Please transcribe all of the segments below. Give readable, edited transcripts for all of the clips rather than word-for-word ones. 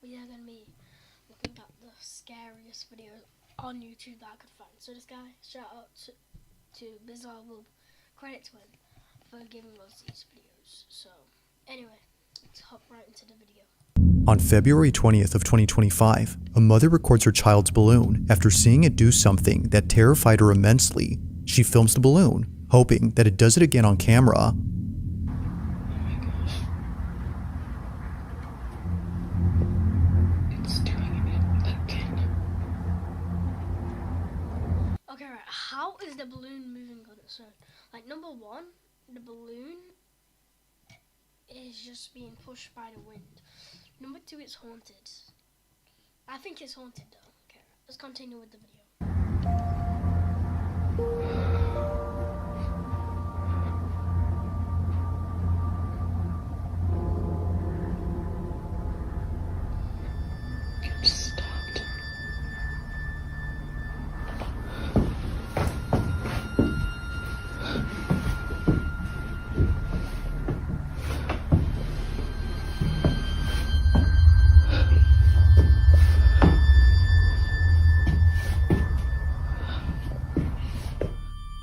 we are going to be looking at the scariest videos on YouTube that I could find. So this guy, shout out to Bizarre Wub, credit to him for giving us these videos. So anyway, let's hop right into the video. On February 20th of 2025, a mother records her child's balloon after seeing it do something that terrified her immensely. She films the balloon, hoping that it does it again on camera. Okay, right, how is the balloon moving on its own? Like, number one, the balloon is just being pushed by the wind. Number two, it's haunted. I think it's haunted though. Okay, let's continue with the video.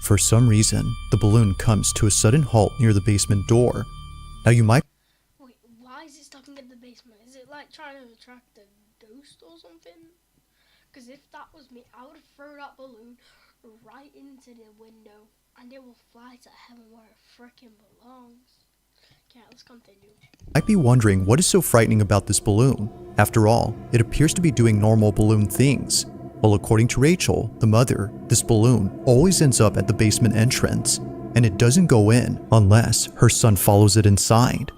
For some reason, the balloon comes to a sudden halt near the basement door. Now you might... Wait, why is it stopping at the basement? Is it like trying to attract a ghost or something? Because if that was me, I would throw that balloon right into the window and it will fly to heaven where it frickin' belongs. Okay, let's continue. Might be wondering what is so frightening about this balloon. After all, it appears to be doing normal balloon things. Well, according to Rachel, the mother, this balloon always ends up at the basement entrance, and it doesn't go in unless her son follows it inside.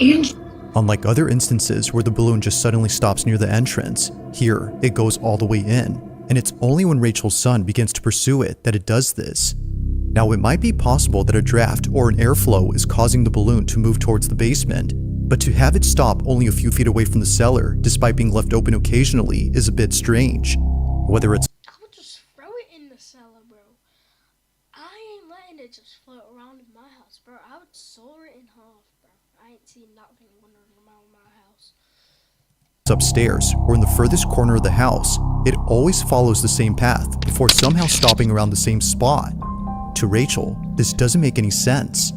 Andrew. Unlike other instances where the balloon just suddenly stops near the entrance, here it goes all the way in, and it's only when Rachel's son begins to pursue it that it does this. Now, it might be possible that a draft or an airflow is causing the balloon to move towards the basement, but to have it stop only a few feet away from the cellar, despite being left open occasionally, is a bit strange. Whether it's... I would just throw it in the cellar, bro. I ain't letting it just float around in my house, bro. I would saw it in half, bro. I ain't seen that thing wandering around my house. upstairs or in the furthest corner of the house, it always follows the same path before somehow stopping around the same spot. To Rachel, this doesn't make any sense.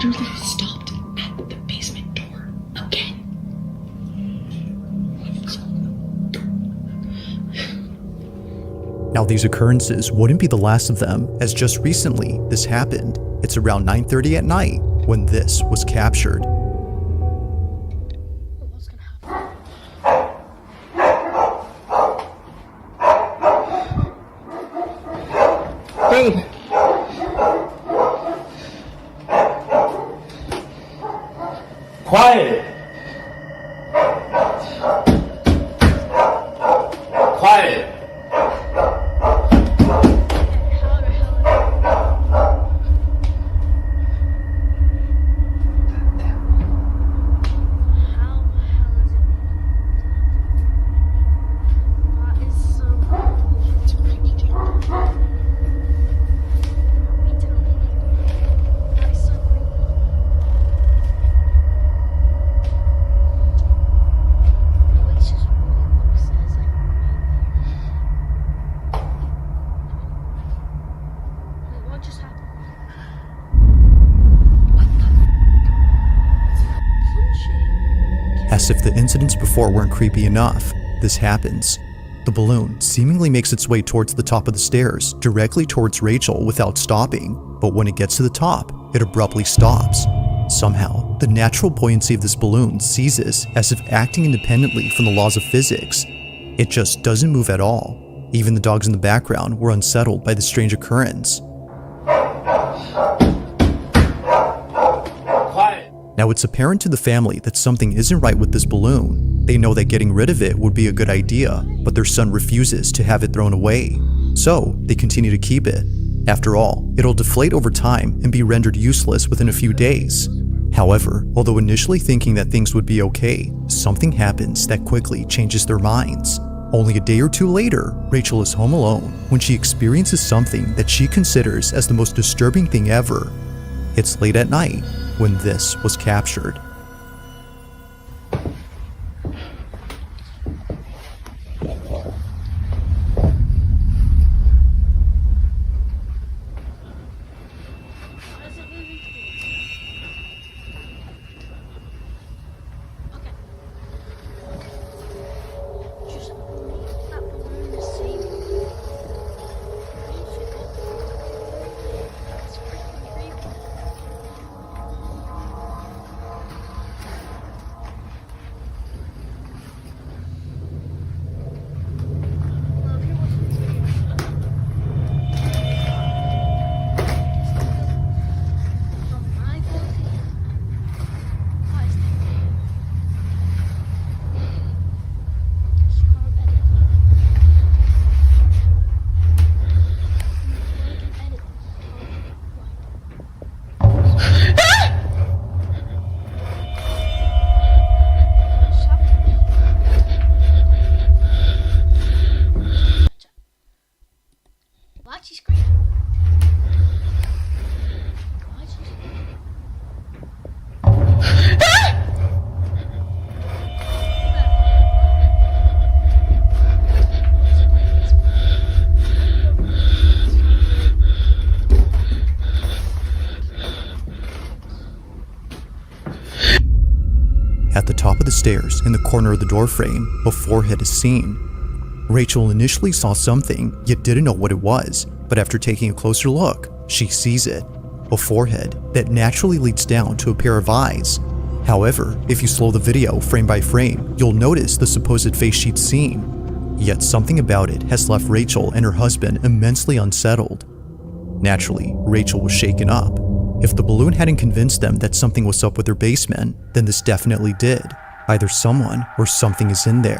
Literally stopped at the basement door again. Now, these occurrences wouldn't be the last of them, as just recently this happened. It's around 9:30 at night when this was captured. What's gonna happen? Babe. Quiet! Quiet! How the hell? How the hell is it? That is so cool. It's creepy, dude. Me too. That is so creepy. It's just weird what it says, like, wait, what just happened? What the? Punching. As if the incidents before weren't creepy enough, this happens. The balloon seemingly makes its way towards the top of the stairs, directly towards Rachel without stopping, but when it gets to the top, it abruptly stops. Somehow, the natural buoyancy of this balloon ceases as if acting independently from the laws of physics. It just doesn't move at all. Even the dogs in the background were unsettled by the strange occurrence. Quiet! Now, it's apparent to the family that something isn't right with this balloon. They know that getting rid of it would be a good idea, but their son refuses to have it thrown away. So, they continue to keep it. After all, it'll deflate over time and be rendered useless within a few days. However, although initially thinking that things would be okay, something happens that quickly changes their minds. Only a day or two later, Rachel is home alone when she experiences something that she considers as the most disturbing thing ever. It's late at night when this was captured. Why is it moving towards me? Okay. Just make that balloon the same. Reach it up. That's freaking creepy. Well, if you're watching this video, from my quality, I think just can't edit. I can edit. Why'd she scream? Why'd she scream? At the top of the stairs, in the corner of the doorframe, a forehead is seen. Rachel initially saw something, yet didn't know what it was, but after taking a closer look, she sees it. A forehead that naturally leads down to a pair of eyes. However, if you slow the video frame by frame, you'll notice the supposed face she'd seen. Yet something about it has left Rachel and her husband immensely unsettled. Naturally, Rachel was shaken up. If the balloon hadn't convinced them that something was up with their basement, then this definitely did. Either someone or something is in there.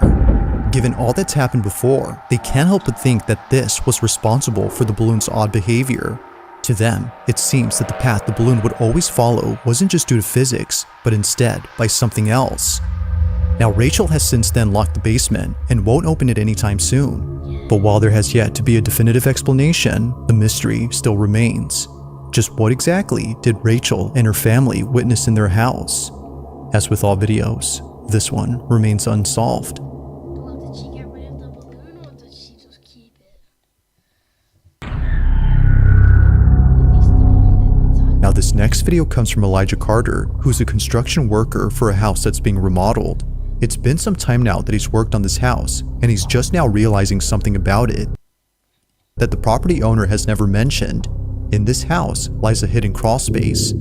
Given all that's happened before, they can't help but think that this was responsible for the balloon's odd behavior. To them, it seems that the path the balloon would always follow wasn't just due to physics, but instead by something else. Now, Rachel has since then locked the basement and won't open it anytime soon. But while there has yet to be a definitive explanation, the mystery still remains. Just what exactly did Rachel and her family witness in their house? As with all videos, this one remains unsolved. Well, did she get rid of the balloon or did she just keep it? At least the balloon didn't attack. Now, this next video comes from Elijah Carter, who's a construction worker for a house that's being remodeled. It's been some time now that he's worked on this house, and he's just now realizing something about it that the property owner has never mentioned. In this house lies a hidden crawl space.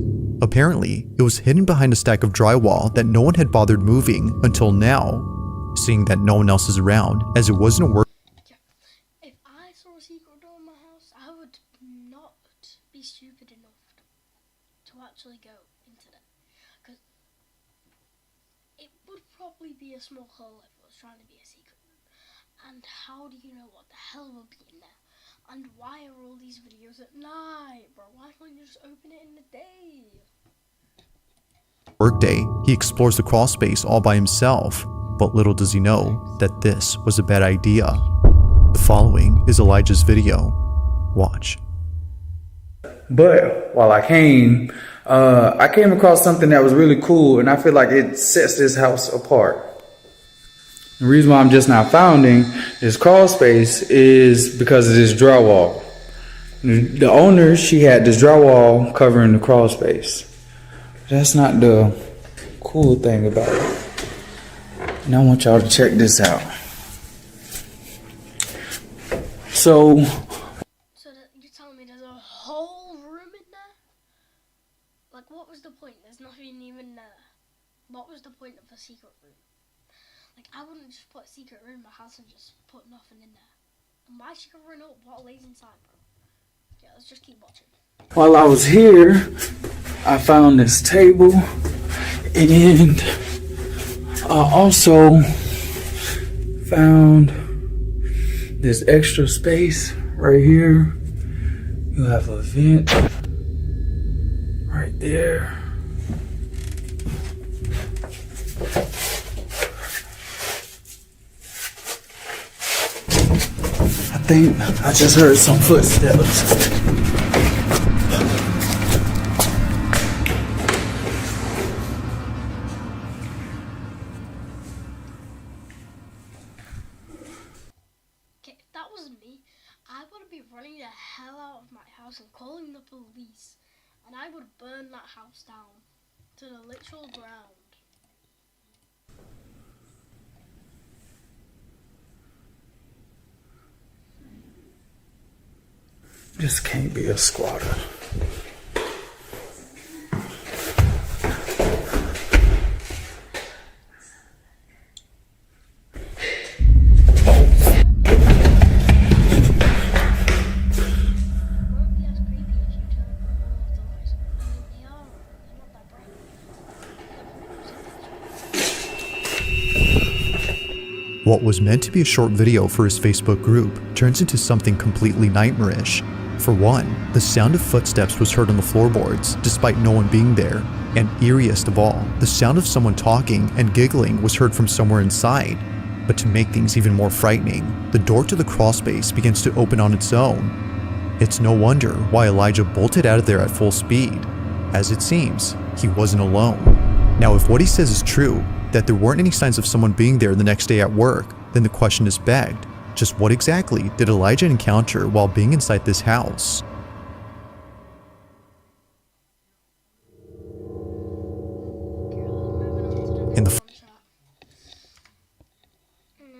Apparently, it was hidden behind a stack of drywall that no one had bothered moving until now. Seeing that no one else is around, as it wasn't a work. If I saw a secret door in my house, I would not be stupid enough to actually go into that. Because it would probably be a small hole if it was trying to be a secret room. And how do you know what the hell would be in there? And why are all these videos at night, bro? Why can't you just open it in the day? Workday, he explores the crawl space all by himself, but little does he know that this was a bad idea. The following is Elijah's video. Watch. But while I came across something that was really cool, and I feel like it sets this house apart. The reason why I'm just now founding this crawl space is because of this drywall. The owner, she had this drywall covering the crawl space. That's not the cool thing about it. And I want y'all to check this out. So You're telling me there's a whole room in there? Like, what was the point? There's nothing even there. What was the point of a secret room? Like, I wouldn't just put a secret room in my house and just put nothing in there. And why she covering up what lays inside, bro? Yeah, let's just keep watching. while I was here, I found this table, and I also found this extra space right here. You have a vent right there. think I just heard some footsteps. Okay, if that was me, I would be running the hell out of my house and calling the police, and I would burn that house down to the literal ground. This can't be a squatter. What was meant to be a short video for his Facebook group turns into something completely nightmarish. For one, the sound of footsteps was heard on the floorboards despite no one being there, and eeriest of all, the sound of someone talking and giggling was heard from somewhere inside. But to make things even more frightening, the door to the crawl space begins to open on its own. It's no wonder why Elijah bolted out of there at full speed. As it seems, he wasn't alone. Now, if what he says is true, that there weren't any signs of someone being there the next day at work, then the question is begged, just what exactly did Elijah encounter while being inside this house? In the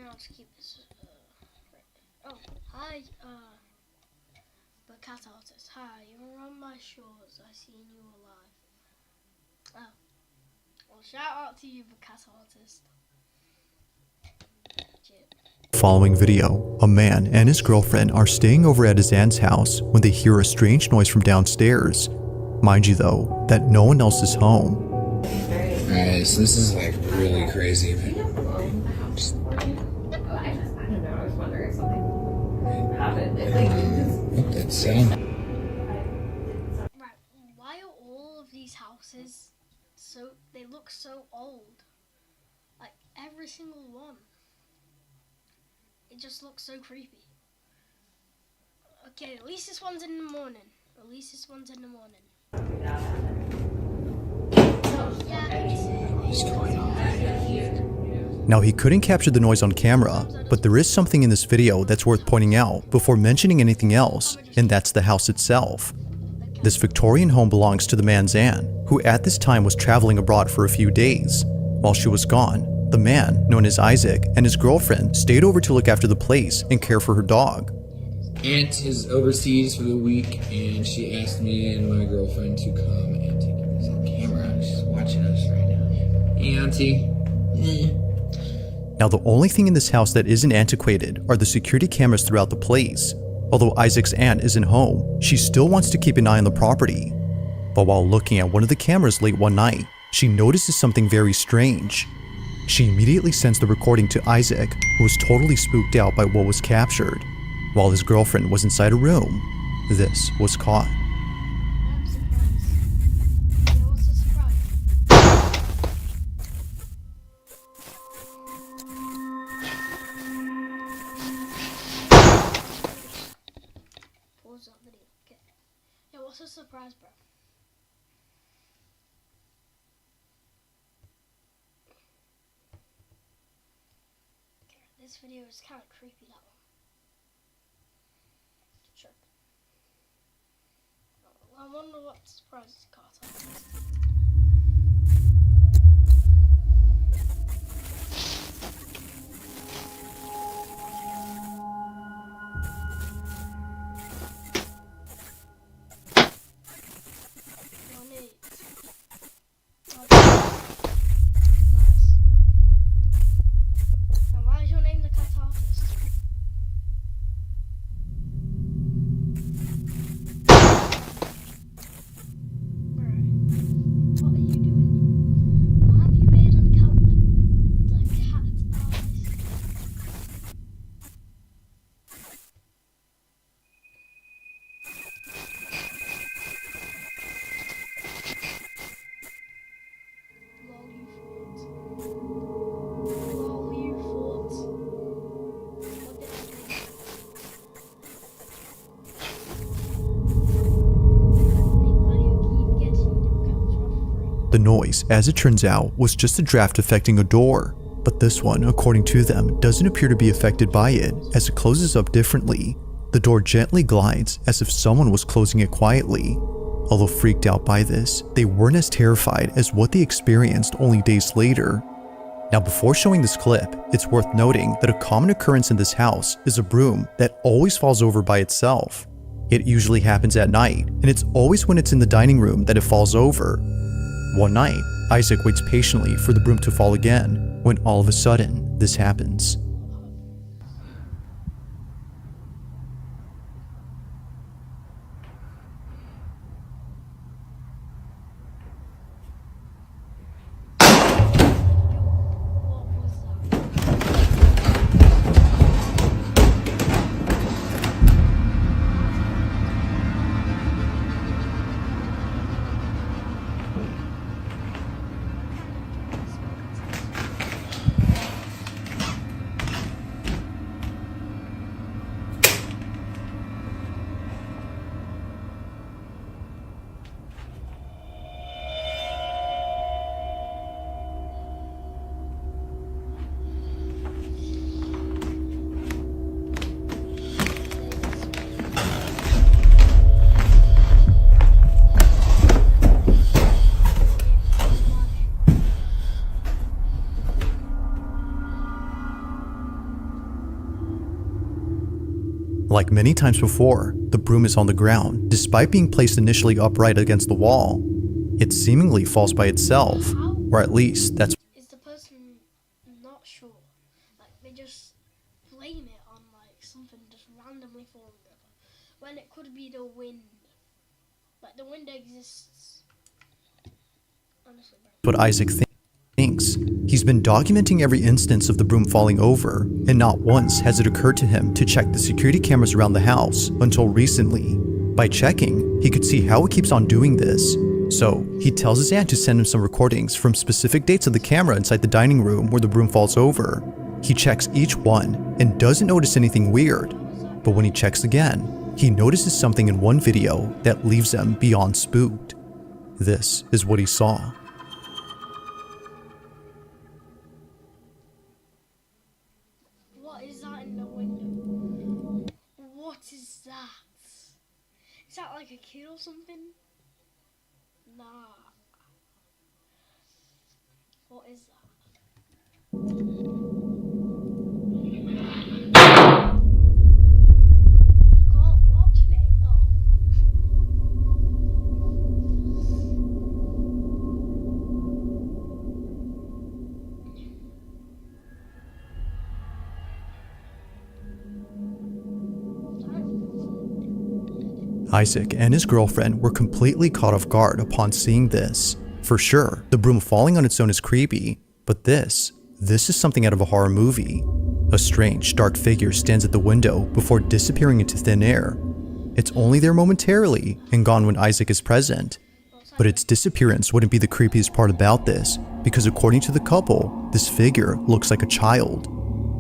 let's keep this. Oh, hi, the cat artist. Hi, you're on my shores. I seen you alive. Oh. Well, shout out to you, the cat artist. following video, a man and his girlfriend are staying over at his aunt's house when they hear a strange noise from downstairs. Mind you though, that no one else is home. Alright, so this is like really crazy. I don't know, I was wondering if something happened. That sound. Right, why are all of these houses they look so old? Like, every single one. It just looks so creepy. Okay, at least this one's in the morning. At least this one's in the morning. What's going on? Now he couldn't capture the noise on camera, but there is something in this video that's worth pointing out before mentioning anything else, and that's the house itself. This Victorian home belongs to the man's aunt, who at this time was traveling abroad for a few days. While she was gone, the man, known as Isaac, and his girlfriend stayed over to look after the place and care for her dog. Aunt is overseas for the week, and she asked me and my girlfriend to come and take this on camera. She's watching us right now. Hey, Auntie. Now the only thing in this house that isn't antiquated are the security cameras throughout the place. Although Isaac's aunt isn't home, she still wants to keep an eye on the property. But while looking at one of the cameras late one night, she notices something very strange. She immediately sends the recording to Isaac, who was totally spooked out by what was captured. While his girlfriend was inside a room, this was caught. I'm surprised. Yeah, what's the surprise? Pause that video. Okay. Yeah, what's the surprise, bro? Okay, this video is kind of creepy, that one. Sure. I wonder what surprises Carter. And why is your name the cat artist? Right. noise, as it turns out, was just a draft affecting a door. But this one, according to them, doesn't appear to be affected by it, as it closes up differently. The door gently glides as if someone was closing it quietly. Although freaked out by this, they weren't as terrified as what they experienced only days later. Now, before showing this clip, it's worth noting that a common occurrence in this house is a broom that always falls over by itself. It usually happens at night, and it's always when it's in the dining room that it falls over. One night, Isaac waits patiently for the broom to fall again, when all of a sudden, this happens. Like many times before, the broom is on the ground, despite being placed initially upright against the wall. It seemingly falls by itself, or at least that's... Is the person not sure? Like, they just blame it on, like, something just randomly falling over. When it could be the wind. Like, the wind exists. Honestly, bro. what Isaac thinks. He's been documenting every instance of the broom falling over, and not once has it occurred to him to check the security cameras around the house until recently. By checking, he could see how it keeps on doing this. So, he tells his aunt to send him some recordings from specific dates of the camera inside the dining room where the broom falls over. He checks each one and doesn't notice anything weird. But when he checks again, he notices something in one video that leaves him beyond spooked. This is what he saw. What is that in the window? What is that? Is that like a kid or something? Nah. What is that? You can't watch it? Oh. Isaac and his girlfriend were completely caught off guard upon seeing this. For sure, the broom falling on its own is creepy, but this is something out of a horror movie. A strange, dark figure stands at the window before disappearing into thin air. It's only there momentarily and gone when Isaac is present. But its disappearance wouldn't be the creepiest part about this, because according to the couple, this figure looks like a child.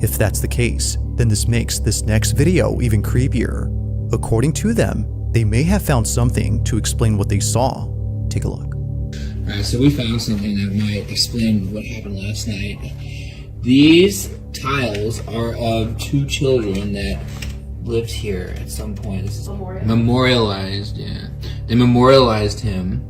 If that's the case, then this makes this next video even creepier. According to them, they may have found something to explain what they saw. Take a look. Alright, so we found something that might explain what happened last night. These tiles are of two children that lived here at some point. This is memorialized, yeah. They memorialized him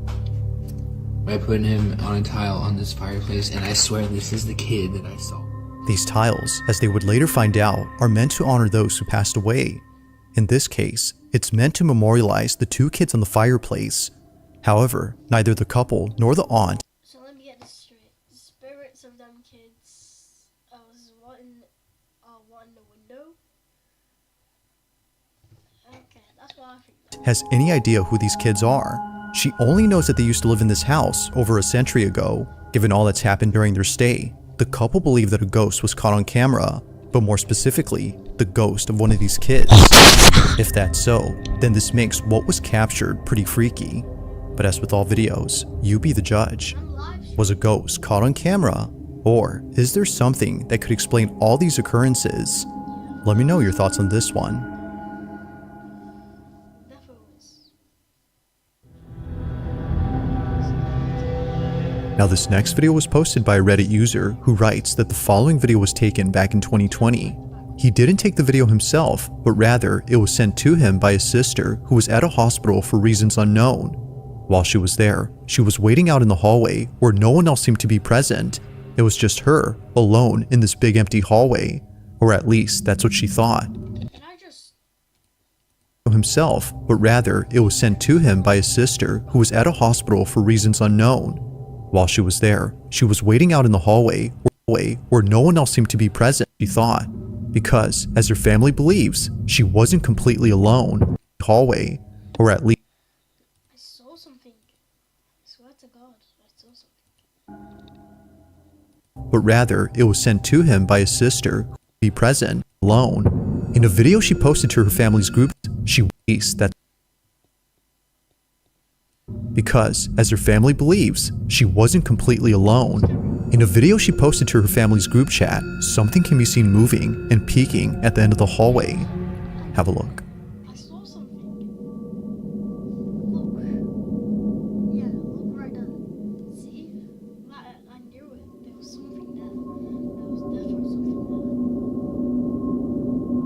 by putting him on a tile on this fireplace, and I swear this is the kid that I saw. These tiles, as they would later find out, are meant to honor those who passed away. In this case, it's meant to memorialize the two kids on the fireplace. However, neither the couple nor the aunt. So let me get this straight. The spirits of them kids was what in the window? Okay, that's what I think. Has any idea who these kids are. She only knows that they used to live in this house over a century ago. Given all that's happened during their stay, the couple believe that a ghost was caught on camera, but more specifically, the ghost of one of these kids. If that's so, then this makes what was captured pretty freaky. But as with all videos, you be the judge. Was a ghost caught on camera? Or is there something that could explain all these occurrences? Let me know your thoughts on this one. Now this next video was posted by a Reddit user who writes that the following video was taken back in 2020. He didn't take the video himself, but rather it was sent to him by his sister who was at a hospital for reasons unknown. While she was there, she was waiting out in the hallway where no one else seemed to be present. It was just her, alone in this big empty hallway, or at least that's what she thought. Himself, but rather it was sent to him by his sister who was at a hospital for reasons unknown. While she was there, she was waiting out in the hallway where no one else seemed to be present, she thought, because, as her family believes, she wasn't completely alone in the hallway, or at least I saw something. I swear to God, I saw something. but rather it was sent to him by his sister who would be present alone. In a video she posted to her family's group, she released that because, as her family believes, she wasn't completely alone. In a video she posted to her family's group chat, something can be seen moving and peeking at the end of the hallway. Have a look. I saw something. Look. Yeah, look right there. See? I knew it. There was something there. There was definitely something there.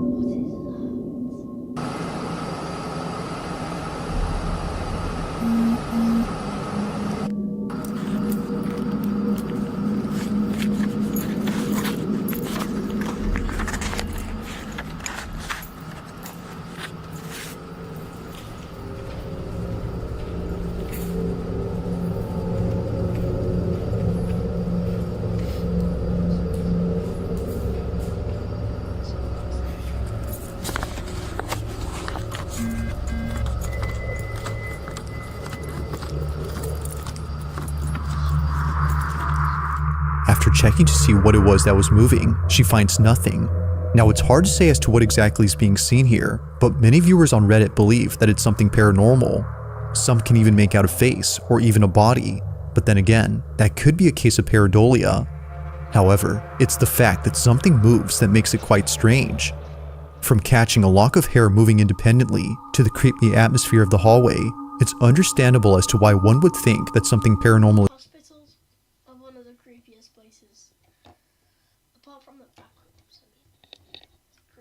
What is that? After checking to see what it was that was moving, she finds nothing. Now it's hard to say as to what exactly is being seen here, but many viewers on Reddit believe that it's something paranormal. Some can even make out a face or even a body, but then again, that could be a case of pareidolia. However, it's the fact that something moves that makes it quite strange. From catching a lock of hair moving independently to the creepy atmosphere of the hallway, it's understandable as to why one would think that something paranormal Hospitals are one of the creepiest places. Apart from the back rooms, I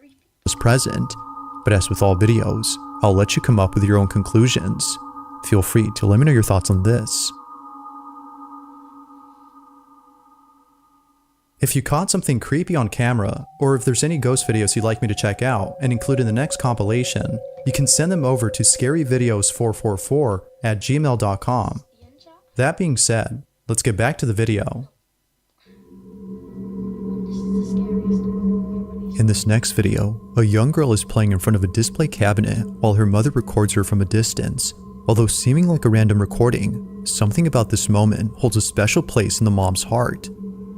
mean. It's creepy. is present, but as with all videos, I'll let you come up with your own conclusions. Feel free to let me know your thoughts on this. If you caught something creepy on camera, or if there's any ghost videos you'd like me to check out and include in the next compilation, you can send them over to scaryvideos444@gmail.com. That being said, let's get back to the video. This is the scariest one. In this next video, a young girl is playing in front of a display cabinet while her mother records her from a distance. Although seeming like a random recording, something about this moment holds a special place in the mom's heart.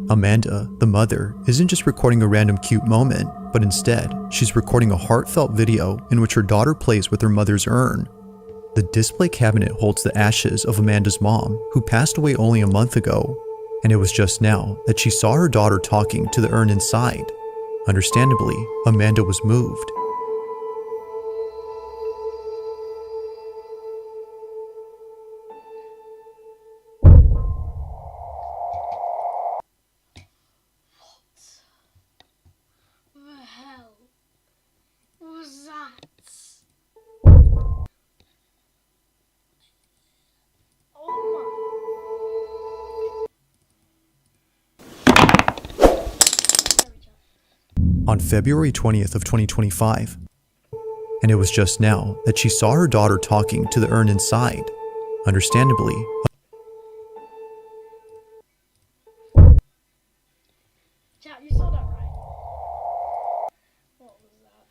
Amanda, the mother, isn't just recording a random cute moment, but instead, she's recording a heartfelt video in which her daughter plays with her mother's urn. The display cabinet holds the ashes of Amanda's mom, who passed away only a month ago, and it was just now that she saw her daughter talking to the urn inside. Understandably, Amanda was moved. What the hell was that? Oh my. On February 20th of 2025. And it was just now that she saw her daughter talking to the urn inside. Understandably, Chat, you saw that right? What was that?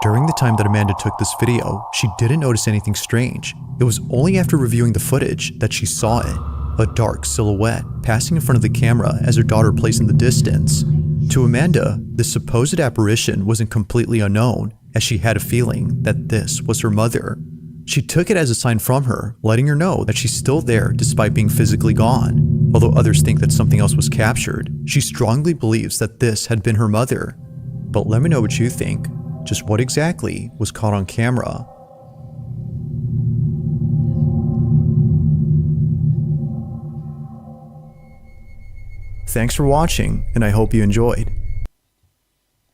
during the time that Amanda took this video, she didn't notice anything strange. It was only after reviewing the footage that she saw it. A dark silhouette passing in front of the camera as her daughter plays in the distance. To Amanda, this supposed apparition wasn't completely unknown, as she had a feeling that this was her mother. She took it as a sign from her, letting her know that she's still there despite being physically gone. Although others think that something else was captured, she strongly believes that this had been her mother. But let me know what you think. Just what exactly was caught on camera? Thanks for watching, and I hope you enjoyed.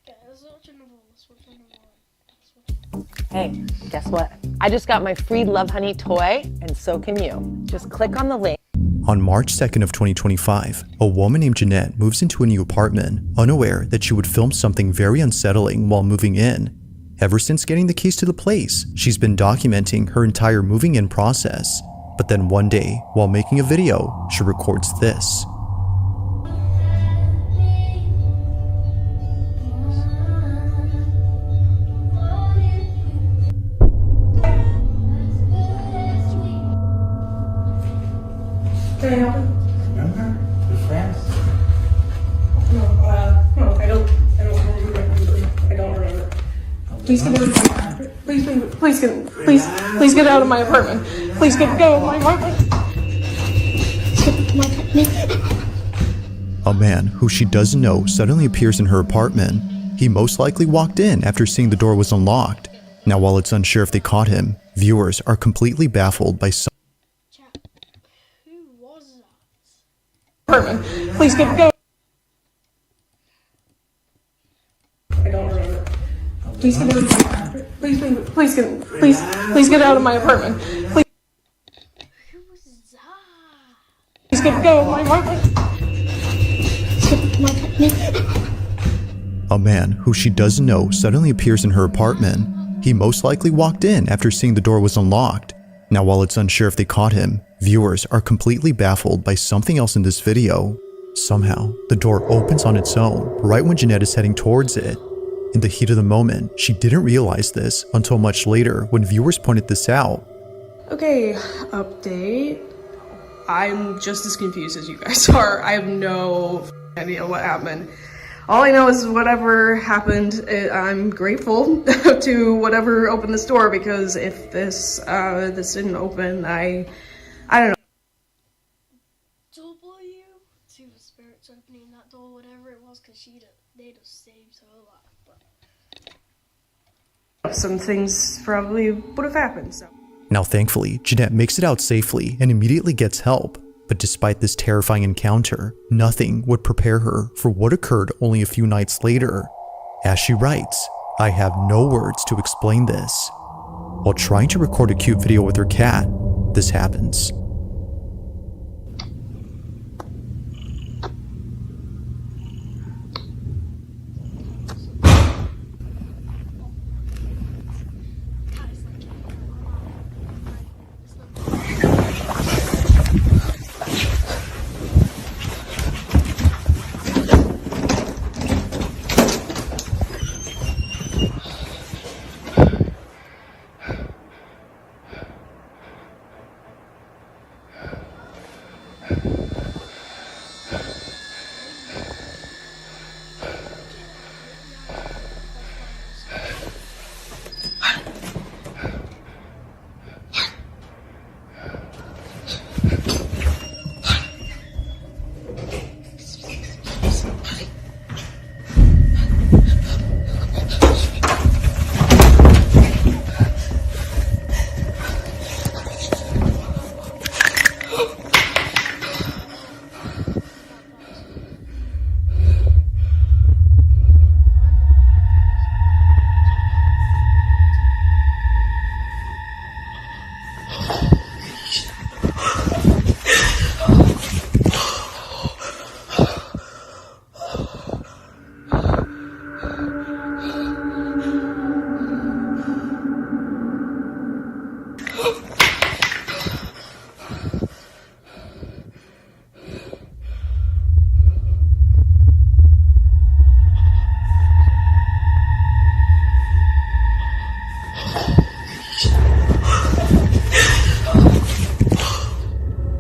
Okay, let's watch another one. Hey, guess what? I just got my free Love Honey toy, and so can you. Just click on the link. On March 2nd of 2025, a woman named Jeanette moves into a new apartment, unaware that she would film something very unsettling while moving in. Ever since getting the keys to the place, she's been documenting her entire moving in process. But then one day, while making a video, she records this. Remember? We're friends. No, I don't remember. Please get out. Please get out of my apartment. Please get out of my apartment. A man who she doesn't know suddenly appears in her apartment. He most likely walked in after seeing the door was unlocked. Now, while it's unsure if they caught him, viewers are completely baffled by some. Chat. Who was that? Apartment. Please get out. I don't remember. Please get out. Please get out of my apartment. Who was that? Please get out of my apartment. A man who she doesn't know suddenly appears in her apartment. He most likely walked in after seeing the door was unlocked. Now, while it's unsure if they caught him, viewers are completely baffled by something else in this video. Somehow, the door opens on its own right when Jeanette is heading towards it. In the heat of the moment, she didn't realize this until much later when viewers pointed this out. Okay, update. I'm just as confused as you guys are. I have no idea what happened. All I know is whatever happened, I'm grateful to whatever opened this door, because if this didn't open, I don't know. W to the spirits opening that door, whatever it was, because they'd have saved her life. But Some things probably would have happened, so. Now, thankfully, Jeanette makes it out safely and immediately gets help. But despite this terrifying encounter, nothing would prepare her for what occurred only a few nights later. As she writes, "I have no words to explain this." While trying to record a cute video with her cat, this happens.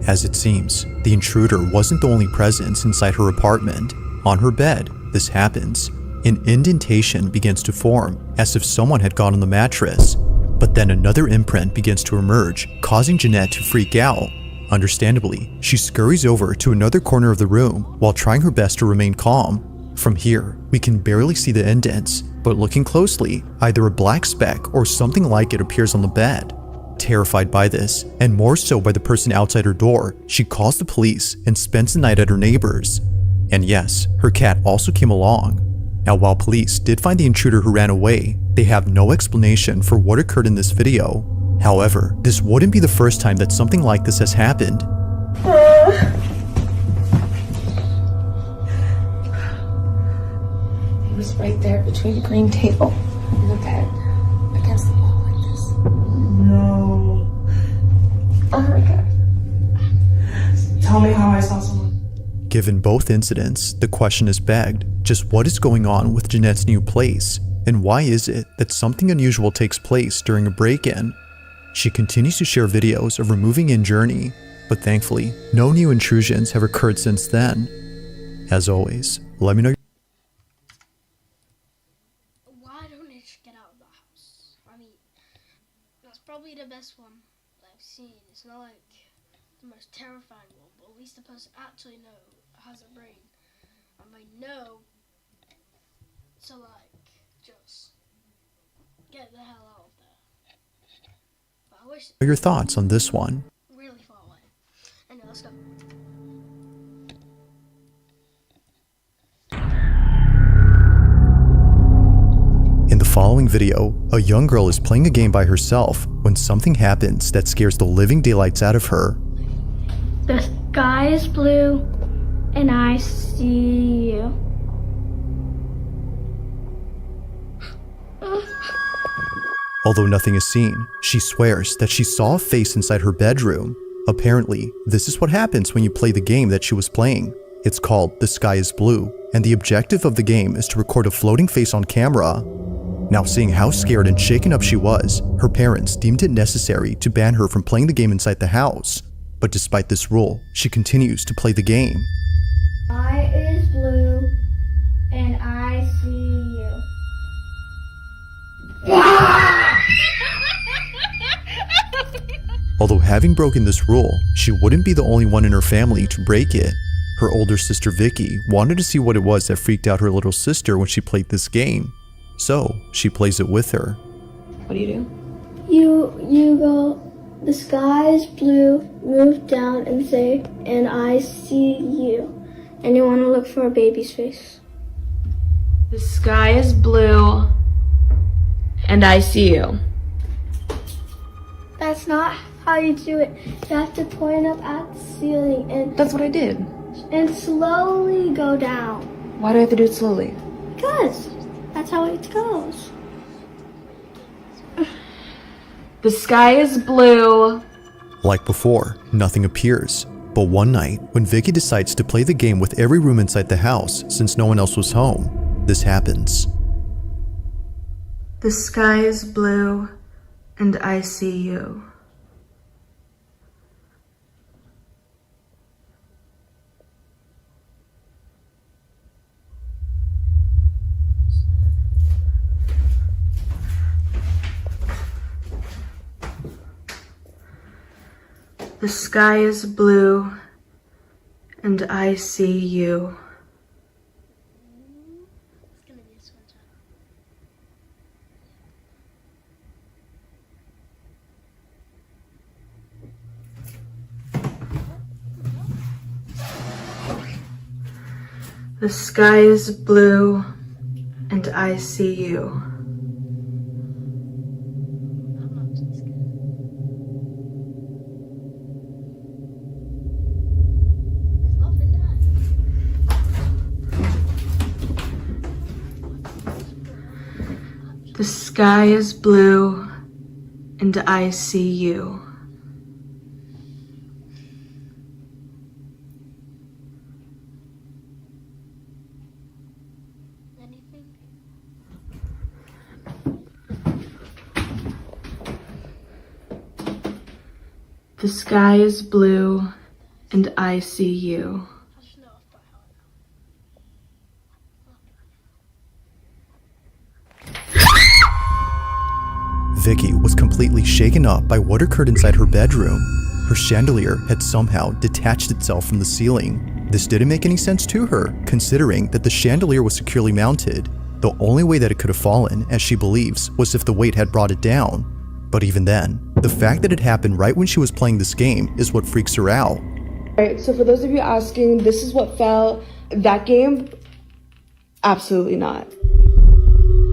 As it seems, the intruder wasn't the only presence inside her apartment. On her bed, this happens. An indentation begins to form, as if someone had gone on the mattress. But then another imprint begins to emerge, causing Jeanette to freak out. Understandably, she scurries over to another corner of the room while trying her best to remain calm. From here, we can barely see the indents, but looking closely, either a black speck or something like it appears on the bed. Terrified by this, and more so by the person outside her door, she calls the police and spends the night at her neighbor's. And yes, her cat also came along. Now, while police did find the intruder who ran away, they have no explanation for what occurred in this video. However, this wouldn't be the first time that something like this has happened. It was right there between the green table and the bed, against the wall like this. No. Oh my god. Tell me how I saw someone. Given both incidents, the question is begged, just what is going on with Jeanette's new place? And why is it that something unusual takes place during a break-in? She continues to share videos of her moving-in journey, but thankfully, no new intrusions have occurred since then. As always, let me know. Why don't they just get out of the house? I mean, that's probably the best one that I've seen. It's not like the most terrifying one, but at least the person actually has a brain. And they know to just get the hell out of there. But I wish Your thoughts on this one? really far away. Anyway, let's go. In the following video, a young girl is playing a game by herself when something happens that scares the living daylights out of her. The sky is blue, and I see you. Although nothing is seen, she swears that she saw a face inside her bedroom. Apparently, this is what happens when you play the game that she was playing. It's called The Sky is Blue, and the objective of the game is to record a floating face on camera. Now, seeing how scared and shaken up she was, her parents deemed it necessary to ban her from playing the game inside the house. But despite this rule, she continues to play the game. Sky is blue, and I see you. Although having broken this rule, she wouldn't be the only one in her family to break it. Her older sister Vicky wanted to see what it was that freaked out her little sister when she played this game. So, she plays it with her. What do you do? You go, the sky is blue, move down and say, and I see you. And you want to look for a baby's face. The sky is blue, and I see you. That's not how you do it. You have to point up at the ceiling That's what I did. and slowly go down. Why do I have to do it slowly? Because that's how it goes. The sky is blue. Like before, nothing appears. But one night, when Vicky decides to play the game with every room inside the house since no one else was home, this happens. The sky is blue, and I see you. The sky is blue, and I see you. It's gonna be a switch The sky is blue, and I see you. There's nothing there. The sky is blue, and I see you. Anything? The sky is blue, and I see you. I just know off by heart now. Vicky was completely shaken up by what occurred inside her bedroom. Her chandelier had somehow detached itself from the ceiling. This didn't make any sense to her, considering that the chandelier was securely mounted. The only way that it could have fallen, as she believes, was if the weight had brought it down. But even then, the fact that it happened right when she was playing this game is what freaks her out. Alright, so for those of you asking, this is what fell. That game? Absolutely not.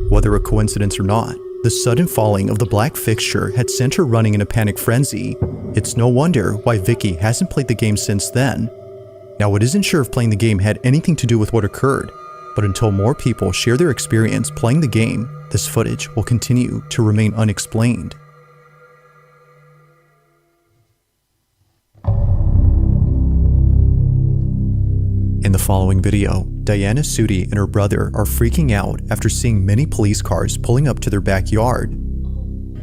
Whether a coincidence or not, the sudden falling of the black fixture had sent her running in a panic frenzy. It's no wonder why Vicky hasn't played the game since then. Now, it isn't sure if playing the game had anything to do with what occurred, but until more people share their experience playing the game, this footage will continue to remain unexplained. In the following video, Diana Sudi and her brother are freaking out after seeing many police cars pulling up to their backyard.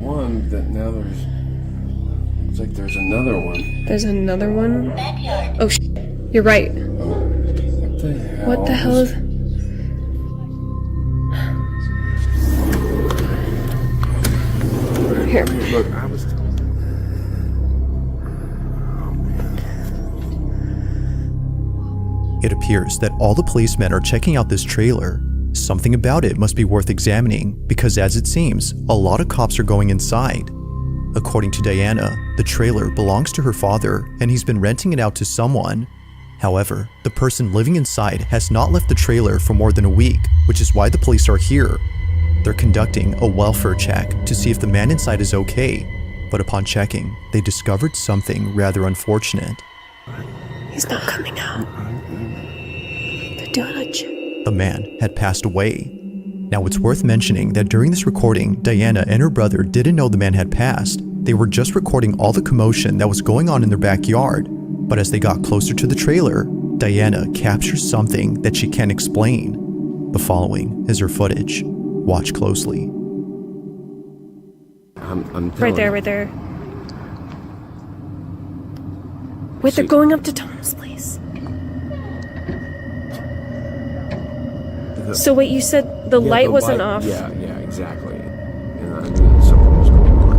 One that now looks like there's another one. There's another one? Oh, you're right. What the hell is... Here. Look, I was... It appears that all the policemen are checking out this trailer. Something about it must be worth examining because, as it seems, a lot of cops are going inside. According to Diana, the trailer belongs to her father and he's been renting it out to someone. However, the person living inside has not left the trailer for more than a week, which is why the police are here. They're conducting a welfare check to see if the man inside is okay, but upon checking, they discovered something rather unfortunate. He's not coming out. They're doing a check. The man had passed away. Now, it's worth mentioning that during this recording, Diana and her brother didn't know the man had passed. They were just recording all the commotion that was going on in their backyard. But as they got closer to the trailer, Diana captures something that she can't explain. The following is her footage. Watch closely. I'm Right there. Wait, they're going up to Tom's place. So wait, you said the light wasn't off. Yeah, exactly. And I knew something was going on.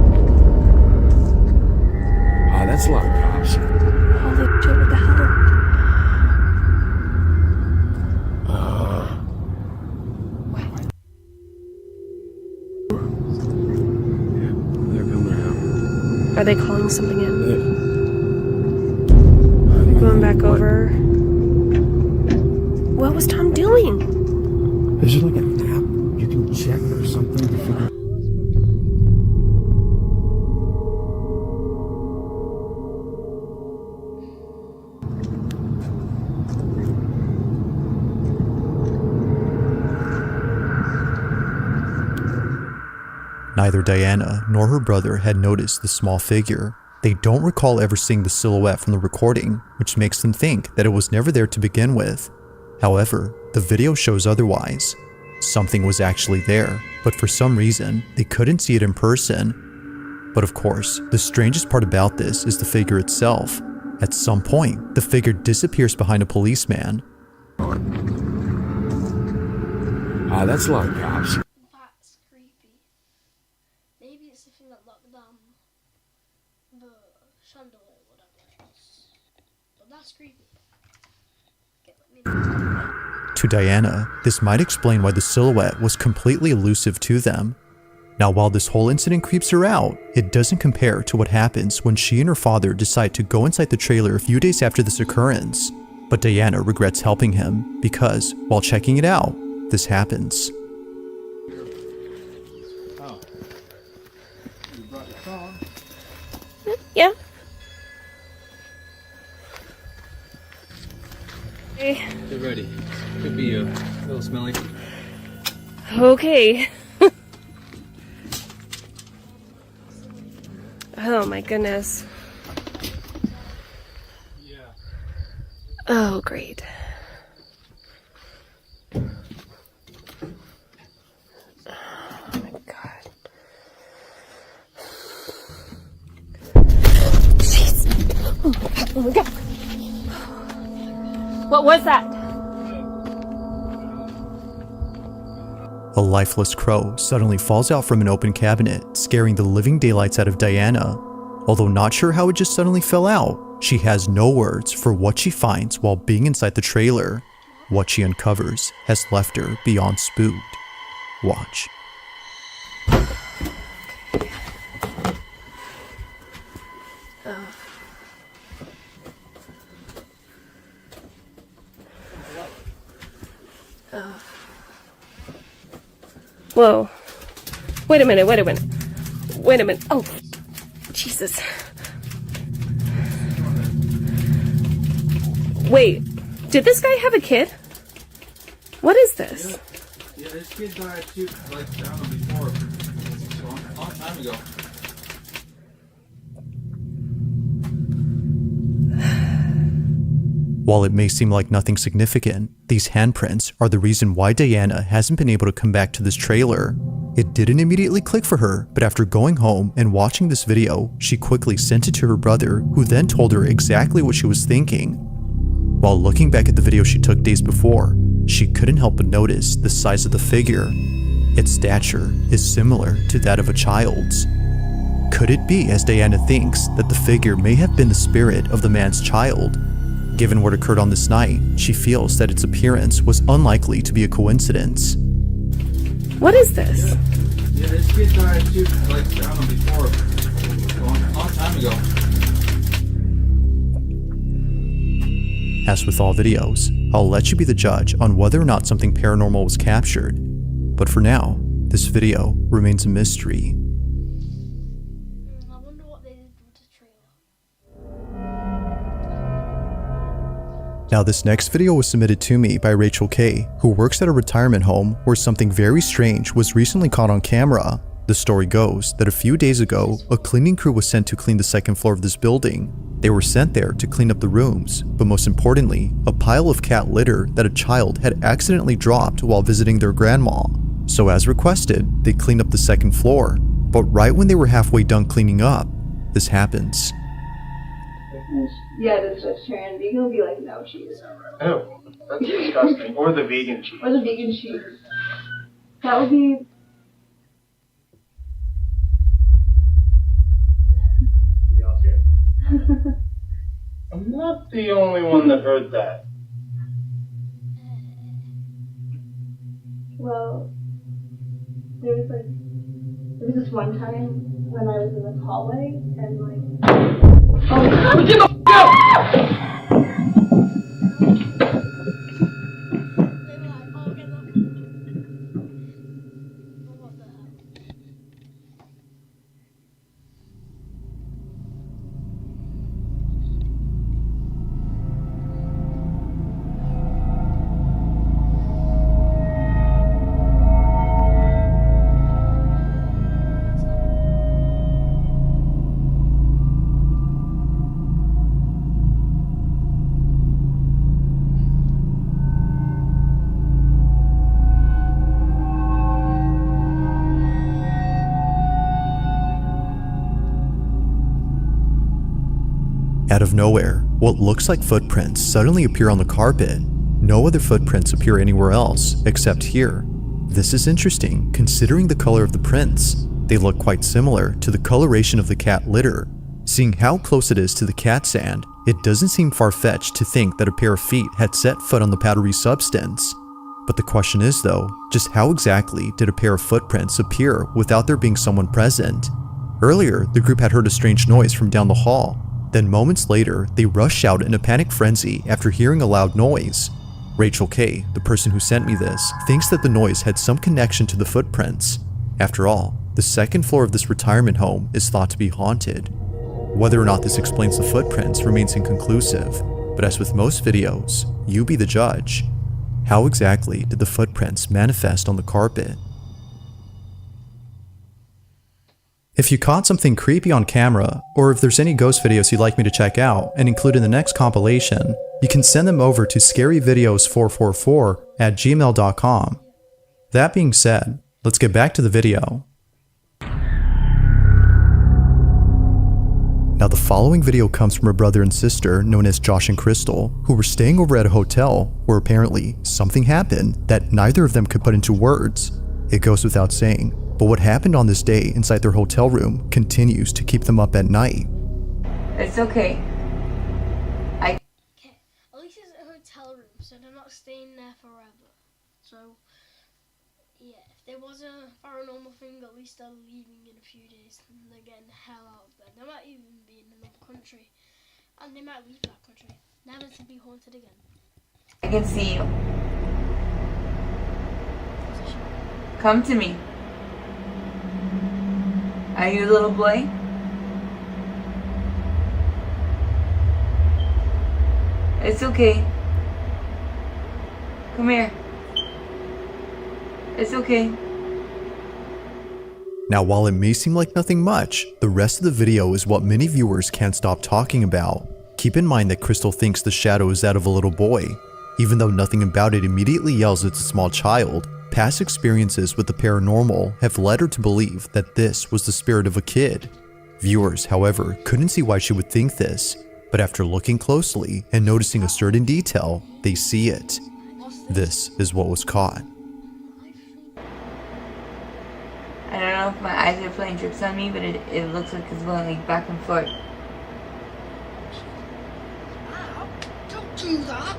Ah, that's a lot of cops. Holy shit, what the hell? They're coming out. Are they calling something in? Going back over. What was Tom doing? Is there like an app you can check or something to figure out? Neither Diana nor her brother had noticed the small figure. They don't recall ever seeing the silhouette from the recording, which makes them think that it was never there to begin with. However, the video shows otherwise. Something was actually there, but for some reason, they couldn't see it in person. But of course, the strangest part about this is the figure itself. At some point, the figure disappears behind a policeman. Ah, that's a lot of cops. That's creepy. Maybe it's the thing that locked down the chandelier or whatever else. But that's creepy. Okay, let me... To Diana, this might explain why the silhouette was completely elusive to them. Now, while this whole incident creeps her out, it doesn't compare to what happens when she and her father decide to go inside the trailer a few days after this occurrence. But Diana regrets helping him because, while checking it out, this happens. Oh. You brought your phone? Yeah. Hey. Get ready. Could be a little smelly. Okay. Oh my goodness. Yeah. Oh, great. Oh my god. Jeez. Oh my god. Oh my god. What was that? A lifeless crow suddenly falls out from an open cabinet, scaring the living daylights out of Diana. Although not sure how it just suddenly fell out, she has no words for what she finds while being inside the trailer. What she uncovers has left her beyond spooked. Watch. Whoa. Wait a minute. Oh, Jesus. Wait, did this guy have a kid? What is this? Yeah, this kid died too, like down before. A long time ago. While it may seem like nothing significant, these handprints are the reason why Diana hasn't been able to come back to this trailer. It didn't immediately click for her, but after going home and watching this video, she quickly sent it to her brother, who then told her exactly what she was thinking. While looking back at the video she took days before, she couldn't help but notice the size of the figure. Its stature is similar to that of a child's. Could it be, as Diana thinks, that the figure may have been the spirit of the man's child? Given what occurred on this night, she feels that its appearance was unlikely to be a coincidence. What is this? Yeah, this kid died too, like down before. A long time ago. As with all videos, I'll let you be the judge on whether or not something paranormal was captured. But for now, this video remains a mystery. I wonder what they did with the trailer. Now this next video was submitted to me by Rachel K, who works at a retirement home where something very strange was recently caught on camera. The story goes that a few days ago, a cleaning crew was sent to clean the second floor of this building. They were sent there to clean up the rooms, but most importantly, a pile of cat litter that a child had accidentally dropped while visiting their grandma. So as requested, they cleaned up the second floor. But right when they were halfway done cleaning up, this happens. Yeah, this vegetarian vegan will be like, no cheese. Oh, that's disgusting. Or the vegan cheese. Or the vegan cheese. That would be... Y'all see it? I'm not the only one that heard that. Well, there was this one time when I was in this hallway and Out of nowhere, what looks like footprints suddenly appear on the carpet. No other footprints appear anywhere else, except here. This is interesting, considering the color of the prints. They look quite similar to the coloration of the cat litter. Seeing how close it is to the cat sand, it doesn't seem far-fetched to think that a pair of feet had set foot on the powdery substance. But the question is though, just how exactly did a pair of footprints appear without there being someone present? Earlier, the group had heard a strange noise from down the hall. Then moments later, they rush out in a panic frenzy after hearing a loud noise. Rachel K, the person who sent me this, thinks that the noise had some connection to the footprints. After all, the second floor of this retirement home is thought to be haunted. Whether or not this explains the footprints remains inconclusive, but as with most videos, you be the judge. How exactly did the footprints manifest on the carpet? If you caught something creepy on camera, or if there's any ghost videos you'd like me to check out and include in the next compilation, you can send them over to scaryvideos444@gmail.com. That being said, let's get back to the video. Now the following video comes from a brother and sister known as Josh and Crystal, who were staying over at a hotel where apparently something happened that neither of them could put into words. It goes without saying, but what happened on this day inside their hotel room continues to keep them up at night. It's okay. Okay, at least it's a hotel room, so they're not staying there forever. So, yeah, if there was a paranormal thing, at least they're leaving in a few days and they're getting the hell out of there. They might even be in another country, and they might leave that country, never to be haunted again. I can see you. Come to me. Are you a little boy? It's okay. Come here. It's okay. Now, while it may seem like nothing much, the rest of the video is what many viewers can't stop talking about. Keep in mind that Crystal thinks the shadow is that of a little boy. Even though nothing about it immediately yells it's a small child, past experiences with the paranormal have led her to believe that this was the spirit of a kid. Viewers, however, couldn't see why she would think this, but after looking closely and noticing a certain detail, they see it. This is what was caught. I don't know if my eyes are playing tricks on me, but it looks like it's going like back and forth. Don't do that.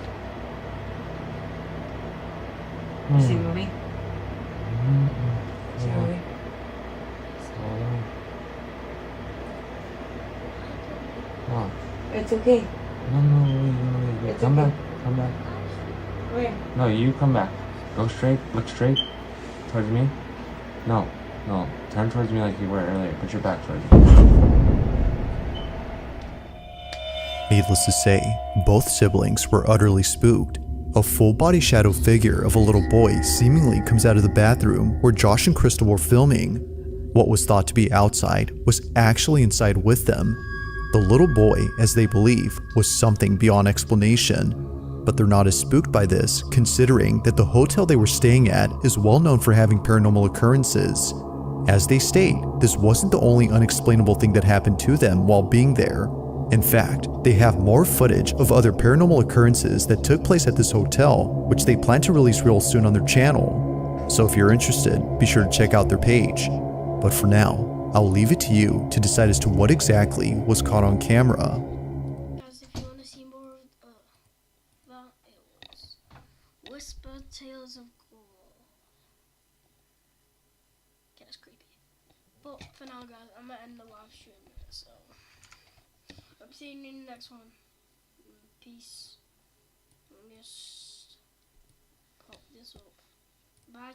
You see movie? See movie? No. It's okay. No, wait. It's Come okay. back. Come back. Where? No, you come back. Go straight. Look straight towards me. No. Turn towards me like you were earlier. Put your back towards me. Needless to say, both siblings were utterly spooked. A full-body shadow figure of a little boy seemingly comes out of the bathroom where Josh and Crystal were filming. What was thought to be outside was actually inside with them. The little boy, as they believe, was something beyond explanation. But they're not as spooked by this, considering that the hotel they were staying at is well known for having paranormal occurrences. As they state, this wasn't the only unexplainable thing that happened to them while being there. In fact, they have more footage of other paranormal occurrences that took place at this hotel, which they plan to release real soon on their channel. So if you're interested, be sure to check out their page. But for now, I'll leave it to you to decide as to what exactly was caught on camera. Guys, if you want to see more of that, it was Whispered Tales of Gore. Okay, that's creepy. But for now, guys, I'm going to end the live stream. So, I'm seeing you in the next one. Peace. Just pop this up. Bye,